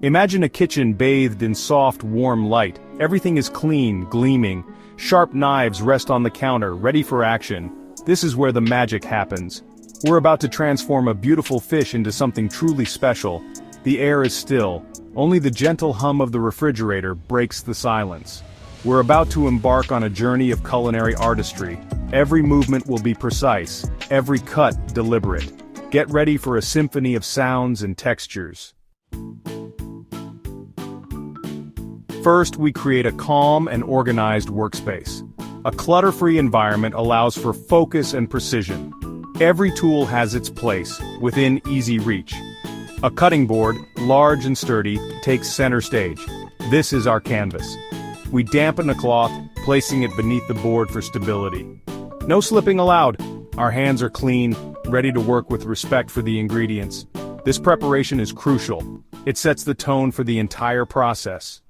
Imagine a kitchen bathed in soft, warm light. Everything is clean, gleaming. Sharp knives rest on the counter, ready for action. This is where the magic happens. We're about to transform a beautiful fish into something truly special. The air is still. Only the gentle hum of the refrigerator breaks the silence. We're about to embark on a journey of culinary artistry. Every movement will be precise, every cut deliberate. Get ready for a symphony of sounds and textures. First, we create a calm and organized workspace. A clutter-free environment allows for focus and precision. Every tool has its place, within easy reach. A cutting board, large and sturdy, takes center stage. This is our canvas. We dampen the cloth, placing it beneath the board for stability. No slipping allowed. Our hands are clean, ready to work with respect for the ingredients. This preparation is crucial. It sets the tone for the entire process.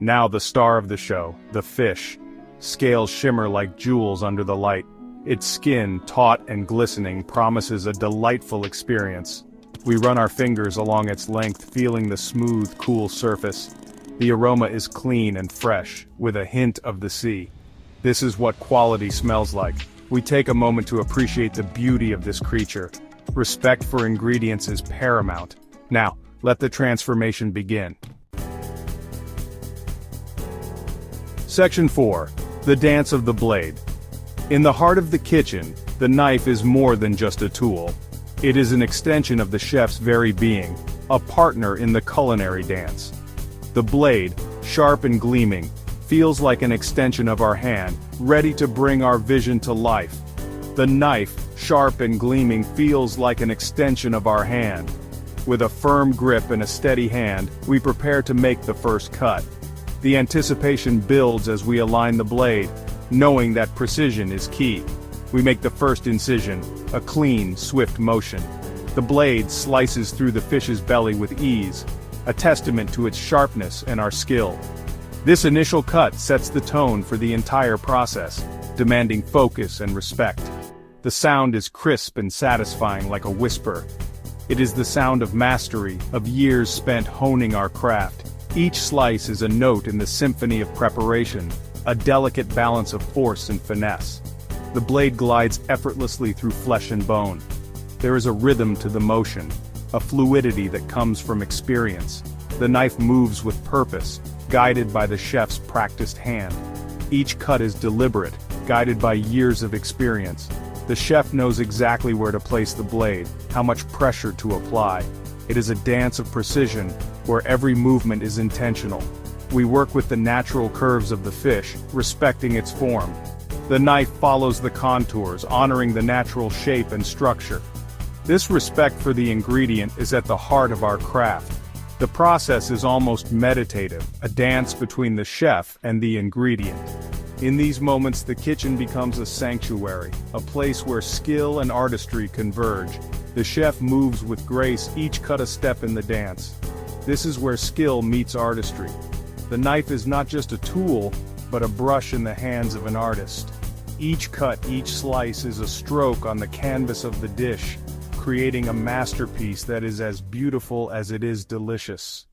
Now the star of the show, the fish. Scales shimmer like jewels under the light. Its skin, taut and glistening, promises a delightful experience. We run our fingers along its length, feeling the smooth, cool surface. The aroma is clean and fresh, with a hint of the sea. This is what quality smells like. We take a moment to appreciate the beauty of this creature. Respect for ingredients is paramount. Now, let the transformation begin. Section 4. The Dance of the Blade. In the heart of the kitchen, the knife is more than just a tool. It is an extension of the chef's very being, a partner in the culinary dance. The blade, sharp and gleaming, feels like an extension of our hand, ready to bring our vision to life. The knife, sharp and gleaming, feels like an extension of our hand. With a firm grip and a steady hand, we prepare to make the first cut. The anticipation builds as we align the blade, knowing that precision is key. We make the first incision, a clean, swift motion. The blade slices through the fish's belly with ease, a testament to its sharpness and our skill. This initial cut sets the tone for the entire process, demanding focus and respect. The sound is crisp and satisfying like a whisper. It is the sound of mastery, of years spent honing our craft. Each slice is a note in the symphony of preparation, a delicate balance of force and finesse. The blade glides effortlessly through flesh and bone. There is a rhythm to the motion, a fluidity that comes from experience. The knife moves with purpose, guided by the chef's practiced hand. Each cut is deliberate, guided by years of experience. The chef knows exactly where to place the blade, how much pressure to apply. It is a dance of precision, where every movement is intentional. We work with the natural curves of the fish, respecting its form. The knife follows the contours, honoring the natural shape and structure. This respect for the ingredient is at the heart of our craft. The process is almost meditative, a dance between the chef and the ingredient. In these moments, the kitchen becomes a sanctuary, a place where skill and artistry converge. The chef moves with grace, each cut a step in the dance. This is where skill meets artistry. The knife is not just a tool, but a brush in the hands of an artist. Each cut, each slice is a stroke on the canvas of the dish, creating a masterpiece that is as beautiful as it is delicious.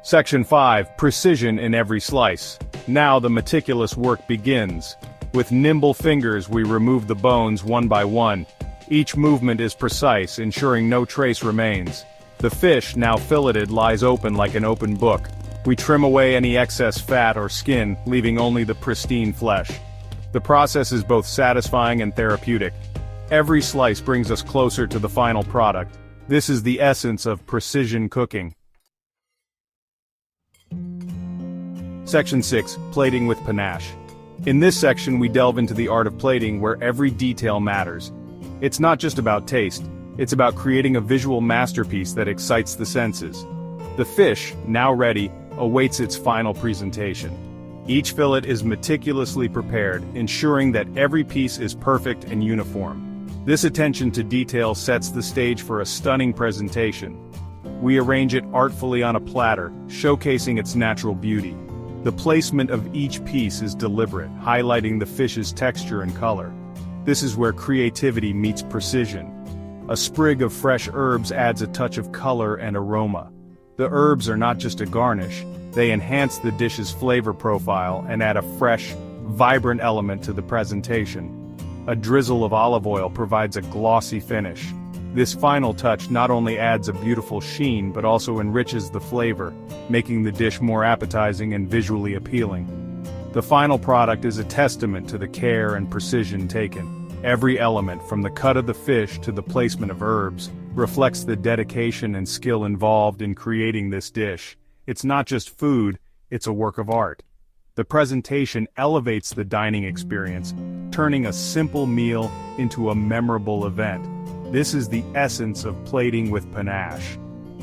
Section 5. Precision in every slice. Now the meticulous work begins. With nimble fingers we remove the bones one by one. Each movement is precise, ensuring no trace remains. The fish, now filleted, lies open like an open book. We trim away any excess fat or skin, leaving only the pristine flesh. The process is both satisfying and therapeutic. Every slice brings us closer to the final product. This is the essence of precision cooking. Section 6. Plating with panache. In this section we delve into the art of plating, where every detail matters. It's not just about taste, it's about creating a visual masterpiece that excites the senses. The fish, now ready, awaits its final presentation. Each fillet is meticulously prepared, ensuring that every piece is perfect and uniform. This attention to detail sets the stage for a stunning presentation. We arrange it artfully on a platter, showcasing its natural beauty. The placement of each piece is deliberate, highlighting the fish's texture and color. This is where creativity meets precision. A sprig of fresh herbs adds a touch of color and aroma. The herbs are not just a garnish, they enhance the dish's flavor profile and add a fresh, vibrant element to the presentation. A drizzle of olive oil provides a glossy finish. This final touch not only adds a beautiful sheen but also enriches the flavor, making the dish more appetizing and visually appealing. The final product is a testament to the care and precision taken. Every element, from the cut of the fish to the placement of herbs, reflects the dedication and skill involved in creating this dish. It's not just food, it's a work of art. The presentation elevates the dining experience, turning a simple meal into a memorable event. This is the essence of plating with panache.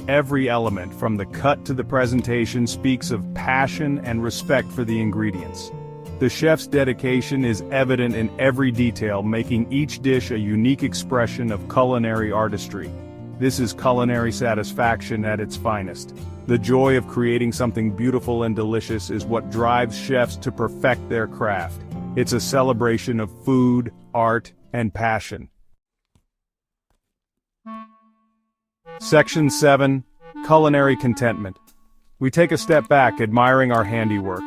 Every element, from the cut to the presentation, speaks of passion and respect for the ingredients. The chef's dedication is evident in every detail, making each dish a unique expression of culinary artistry. This is culinary satisfaction at its finest. The joy of creating something beautiful and delicious is what drives chefs to perfect their craft. It's a celebration of food, art, and passion. Section 7. Culinary Contentment. We take a step back, admiring our handiwork.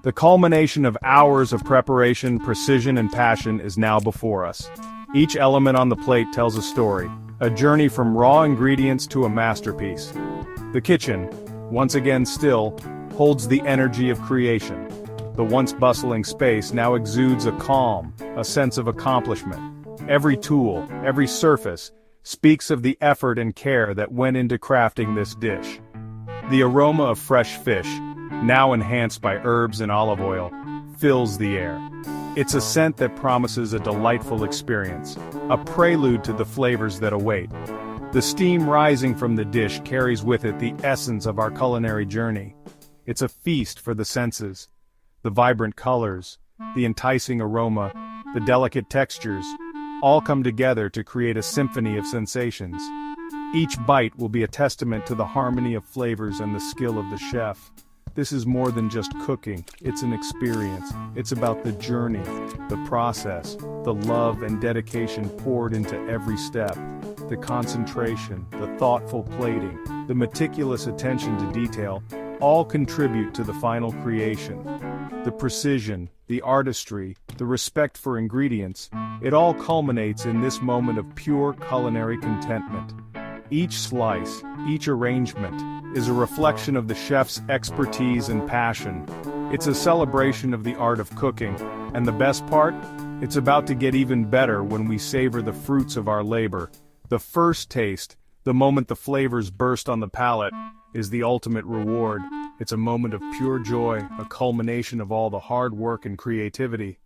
The culmination of hours of preparation, precision, and passion is now before us. Each element on the plate tells a story, a journey from raw ingredients to a masterpiece. The kitchen, once again still, holds the energy of creation. The once bustling space now exudes a calm, a sense of accomplishment. Every tool, every surface, speaks of the effort and care that went into crafting this dish. The aroma of fresh fish, now enhanced by herbs and olive oil, fills the air. It's a scent that promises a delightful experience, a prelude to the flavors that await. The steam rising from the dish carries with it the essence of our culinary journey. It's a feast for the senses. The vibrant colors, the enticing aroma, the delicate textures, all come together to create a symphony of sensations. Each bite will be a testament to the harmony of flavors and the skill of the chef. This is more than just cooking, it's an experience. It's about the journey, the process, the love and dedication poured into every step. The concentration, the thoughtful plating, the meticulous attention to detail, all contribute to the final creation. The precision, the artistry, the respect for ingredients, it all culminates in this moment of pure culinary contentment. Each slice, each arrangement, is a reflection of the chef's expertise and passion. It's a celebration of the art of cooking, and the best part? It's about to get even better when we savor the fruits of our labor. The first taste, the moment the flavors burst on the palate, is the ultimate reward. It's a moment of pure joy, a culmination of all the hard work and creativity.